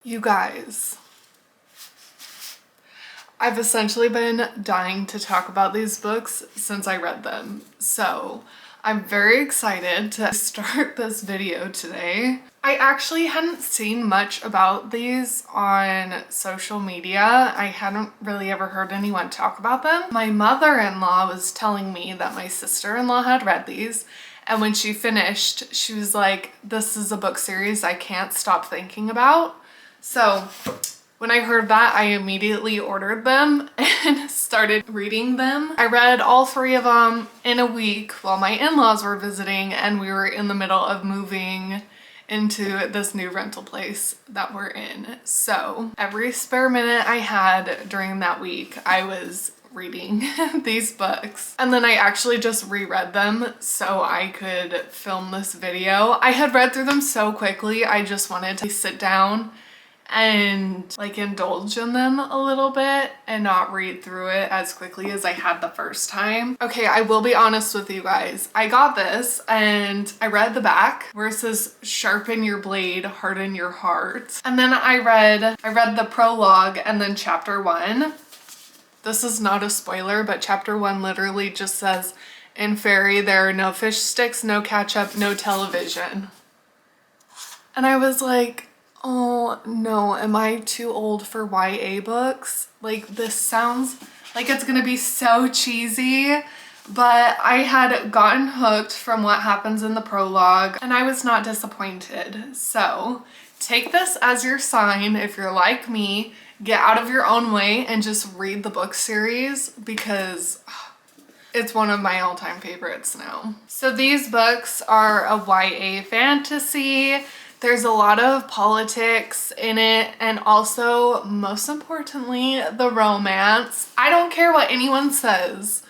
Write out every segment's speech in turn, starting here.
You guys, I've essentially been dying to talk about these books since I read them, so I'm very excited to start this video today. I actually hadn't seen much about these on social media. I hadn't really ever heard anyone talk about them. My mother-in-law was telling me that my sister-in-law had read these, and when she finished, she was like, "This is a book series I can't stop thinking about." So when I heard that, I immediately ordered them and started reading them. I read all three of them in a week while my in-laws were visiting, and we were in the middle of moving into this new rental place that we're in. So every spare minute I had during that week, I was reading these books. And then I actually just reread them so I could film this video. I had read through them so quickly, I just wanted to sit down and like indulge in them a little bit and not read through it as quickly as I had the first time. Okay, I will be honest with you guys. I got this and I read the back where it says "Sharpen your blade, harden your heart." And then I read the prologue and then chapter 1. This is not a spoiler, but chapter 1 literally just says, "In Fairy, there are no fish sticks, no ketchup, no television." And I was like, oh no, am I too old for YA books? Like, this sounds like it's gonna be so cheesy, but I had gotten hooked from what happens in the prologue and I was not disappointed. So take this as your sign. If you're like me, get out of your own way and just read the book series because it's one of my all-time favorites now. So these books are a YA fantasy. There's a lot of politics in it, and also, most importantly, the romance. I don't care what anyone says.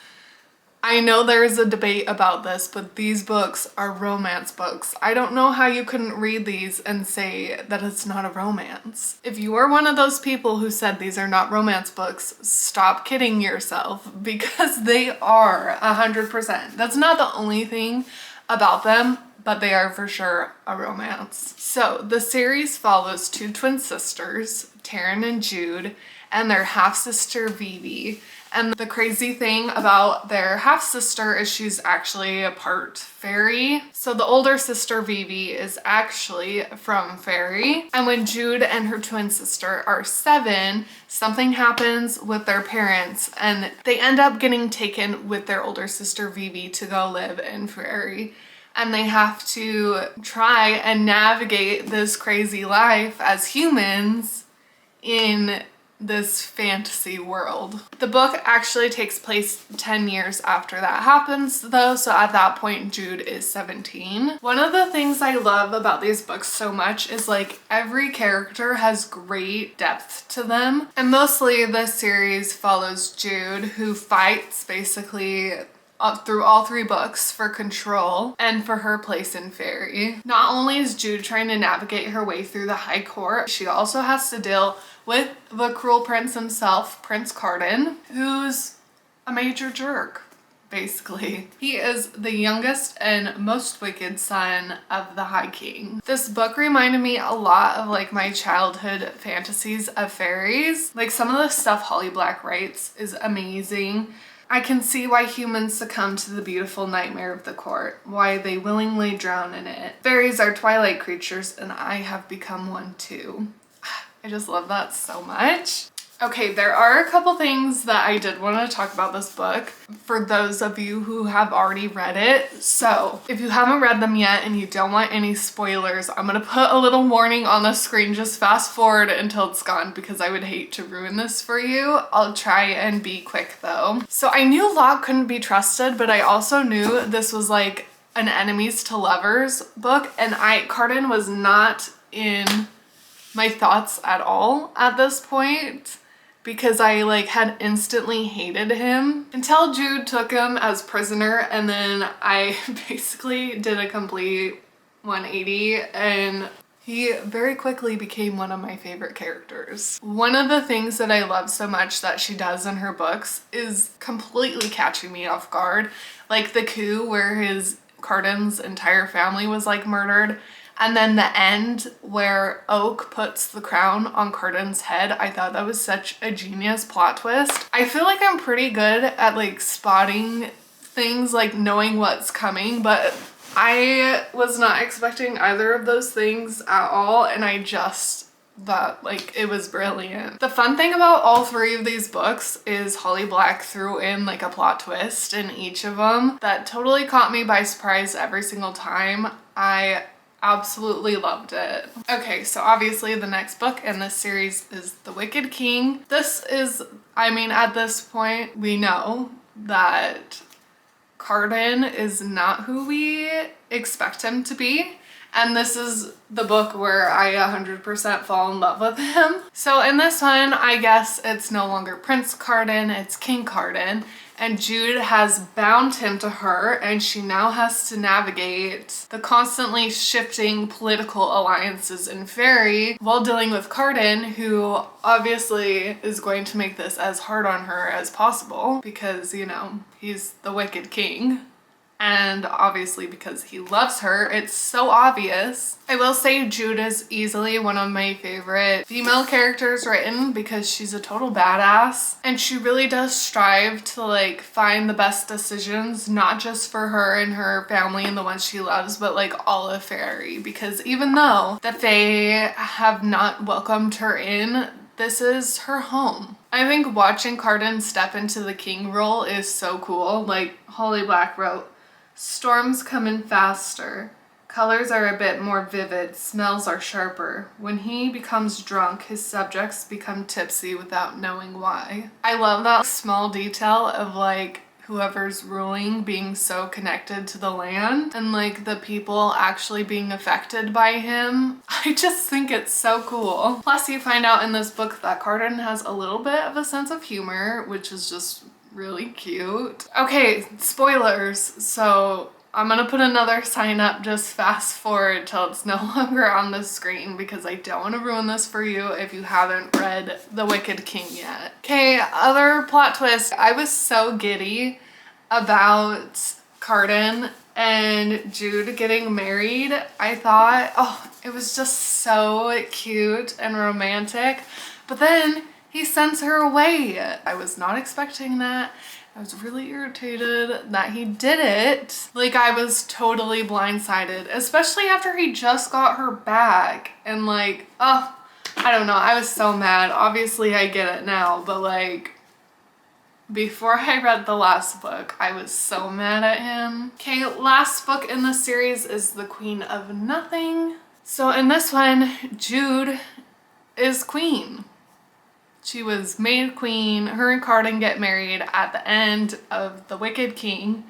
I know there's a debate about this, but these books are romance books. I don't know how you couldn't read these and say that it's not a romance. If you are one of those people who said these are not romance books, stop kidding yourself, because they are 100%. That's not the only thing about them, but they are for sure a romance. So the series follows two twin sisters, Taryn and Jude, and their half-sister Vivi. And the crazy thing about their half-sister is she's actually a part fairy. So the older sister Vivi is actually from fairy. And when Jude and her twin sister are 7, something happens with their parents and they end up getting taken with their older sister Vivi to go live in fairy. And they have to try and navigate this crazy life as humans in this fantasy world. The book actually takes place 10 years after that happens though, so at that point Jude is 17. One of the things I love about these books so much is like every character has great depth to them, and mostly this series follows Jude, who fights basically through all 3 books for control and for her place in fairy. Not only is Jude trying to navigate her way through the high court, she also has to deal with the cruel prince himself, Prince Carden, who's a major jerk, basically. He is the youngest and most wicked son of the High King. This book reminded me a lot of like my childhood fantasies of fairies. Like some of the stuff Holly Black writes is amazing. I can see why humans succumb to the beautiful nightmare of the court, why they willingly drown in it. Fairies are twilight creatures, and I have become one too. I just love that so much. Okay, there are a couple things that I did want to talk about this book for those of you who have already read it. So if you haven't read them yet and you don't want any spoilers, I'm gonna put a little warning on the screen. Just fast forward until it's gone because I would hate to ruin this for you. I'll try and be quick though. So I knew Locke couldn't be trusted, but I also knew this was like an enemies to lovers book, and Carden was not in my thoughts at all at this point, because I like had instantly hated him until Jude took him as prisoner, and then I basically did a complete 180 and he very quickly became one of my favorite characters. One of the things that I love so much that she does in her books is completely catching me off guard. Like the coup where Carden's entire family was like murdered. And then the end where Oak puts the crown on Carden's head, I thought that was such a genius plot twist. I feel like I'm pretty good at like spotting things, like knowing what's coming, but I was not expecting either of those things at all, and I just thought like it was brilliant. The fun thing about all three of these books is Holly Black threw in like a plot twist in each of them that totally caught me by surprise every single time. I absolutely loved it. Okay, so obviously the next book in this series is The Wicked King. This is, I mean, at this point we know that Carden is not who we expect him to be. And this is the book where I 100% fall in love with him. So in this one, I guess it's no longer Prince Carden, it's King Carden. And Jude has bound him to her, and she now has to navigate the constantly shifting political alliances in Fairy while dealing with Carden, who obviously is going to make this as hard on her as possible because, you know, he's the Wicked King. And obviously because he loves her, it's so obvious. I will say Jude is easily one of my favorite female characters written because she's a total badass. And she really does strive to like find the best decisions, not just for her and her family and the ones she loves, but like all of Fairy. Because even though the Fae have not welcomed her in, this is her home. I think watching Carden step into the king role is so cool. Like Holly Black wrote, "Storms come in faster. Colors are a bit more vivid, smells are sharper. When he becomes drunk, his subjects become tipsy without knowing why." I love that small detail of like whoever's ruling being so connected to the land and like the people actually being affected by him. I just think it's so cool. Plus you find out in this book that Carden has a little bit of a sense of humor, which is just really cute. Okay, spoilers. So I'm gonna put another sign up, just fast forward till it's no longer on the screen because I don't want to ruin this for you if you haven't read The Wicked King yet. Okay, other plot twist. I was so giddy about Carden and Jude getting married. I thought, oh, it was just so cute and romantic. But then he sends her away. I was not expecting that. I was really irritated that he did it. Like I was totally blindsided, especially after he just got her back. And like, oh, I don't know. I was so mad. Obviously I get it now, but like before I read the last book, I was so mad at him. Okay, last book in the series is The Queen of Nothing. So in this one, Jude is queen. She was made queen. Her and Carden get married at the end of The Wicked King,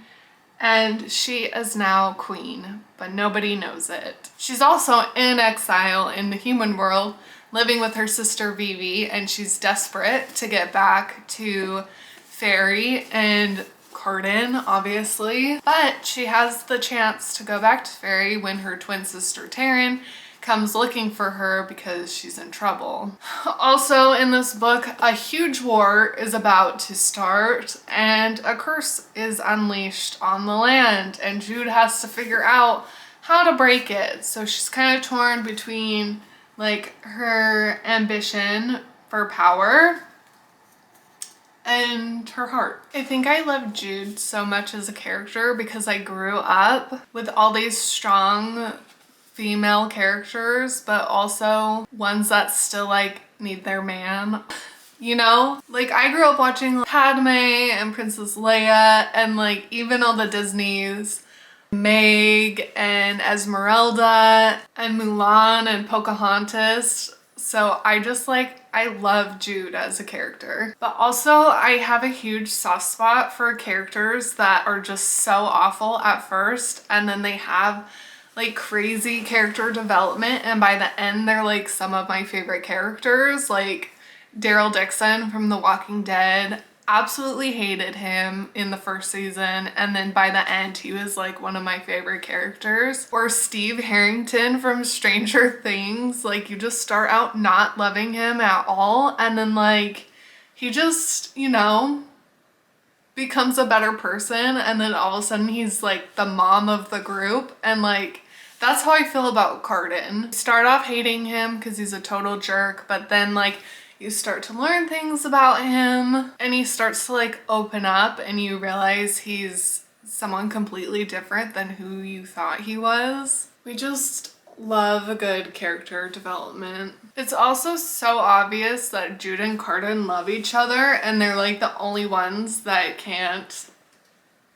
and she is now queen, but nobody knows it. She's also in exile in the human world, living with her sister Vivi, and she's desperate to get back to Fairy and Carden, obviously. But she has the chance to go back to Fairy when her twin sister Taryn comes looking for her because she's in trouble. Also in this book, a huge war is about to start and a curse is unleashed on the land, and Jude has to figure out how to break it. So she's kind of torn between like her ambition for power and her heart. I think I love Jude so much as a character because I grew up with all these strong female characters, but also ones that still like need their man. You know, like I grew up watching Padme and Princess Leia and like even all the Disneys, Meg and Esmeralda and Mulan and Pocahontas. So I just like, I love Jude as a character. But also I have a huge soft spot for characters that are just so awful at first and then they have like crazy character development, and by the end they're like some of my favorite characters. Like Daryl Dixon from The Walking Dead, absolutely hated him in the first season, and then by the end he was like one of my favorite characters. Or Steve Harrington from Stranger Things, like you just start out not loving him at all and then like he just, you know, becomes a better person, and then all of a sudden he's like the mom of the group, and like That's how I feel about Carden. You start off hating him because he's a total jerk, but then like you start to learn things about him and he starts to like open up and you realize he's someone completely different than who you thought he was. We just love a good character development. It's also so obvious that Jude and Carden love each other and they're like the only ones that can't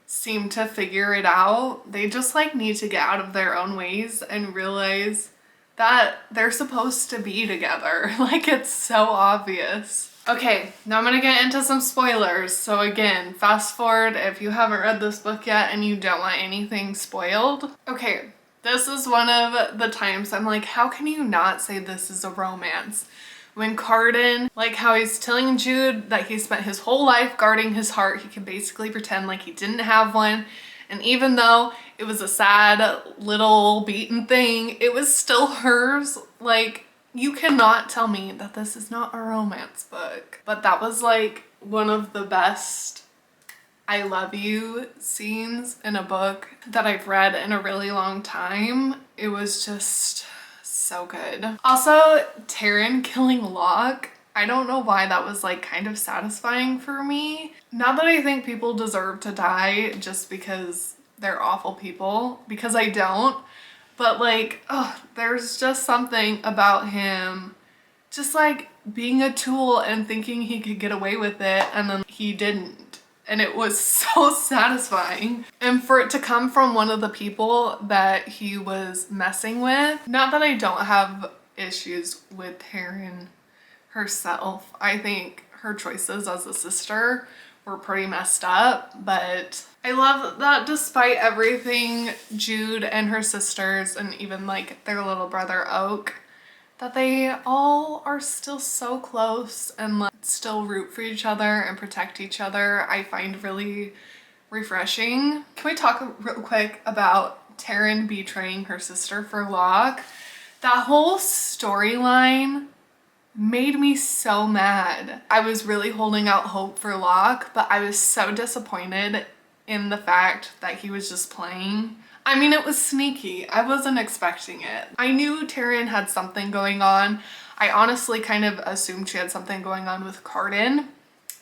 seem to figure it out. They just like need to get out of their own ways and realize that they're supposed to be together. Like, it's so obvious. Okay, now I'm gonna get into some spoilers. So again, fast forward if you haven't read this book yet and you don't want anything spoiled. Okay, this is one of the times I'm like, how can you not say this is a romance? When Carden, like how he's telling Jude that he spent his whole life guarding his heart, he can basically pretend like he didn't have one. And even though it was a sad little beaten thing, it was still hers. Like, you cannot tell me that this is not a romance book. But that was like one of the best I love you scenes in a book that I've read in a really long time. It was just so good. Also, Taryn killing Locke, I don't know why that was like kind of satisfying for me. Not that I think people deserve to die just because they're awful people, because I don't, but like, oh, there's just something about him just like being a tool and thinking he could get away with it and then he didn't. And it was so satisfying. And for it to come from one of the people that he was messing with, not that I don't have issues with Taryn herself. I think her choices as a sister were pretty messed up, but I love that despite everything, Jude and her sisters and even like their little brother Oak, that they all are still so close and like still root for each other and protect each other. I find really refreshing. Can we talk real quick about Taryn betraying her sister for Locke? That whole storyline made me so mad. I was really holding out hope for Locke, but I was so disappointed in the fact that he was just playing. I mean, it was sneaky. I wasn't expecting it. I knew Taryn had something going on. I honestly kind of assumed she had something going on with Carden,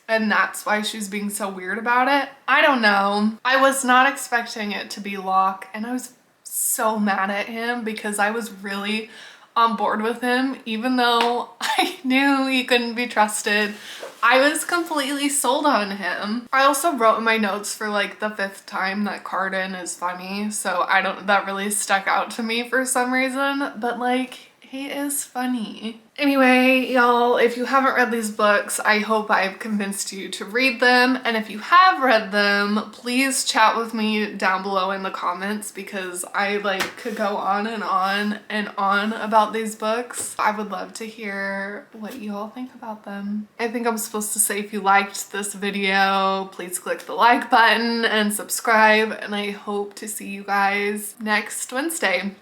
and that's why she's being so weird about it. I don't know. I was not expecting it to be Locke, and I was so mad at him because I was really on board with him, even though I knew he couldn't be trusted. I was completely sold on him. I also wrote in my notes for like the 5th time that Carden is funny, so that really stuck out to me for some reason, but like, he is funny. Anyway, y'all, if you haven't read these books, I hope I've convinced you to read them. And if you have read them, please chat with me down below in the comments because I like could go on and on and on about these books. I would love to hear what you all think about them. I think I'm supposed to say if you liked this video, please click the like button and subscribe. And I hope to see you guys next Wednesday.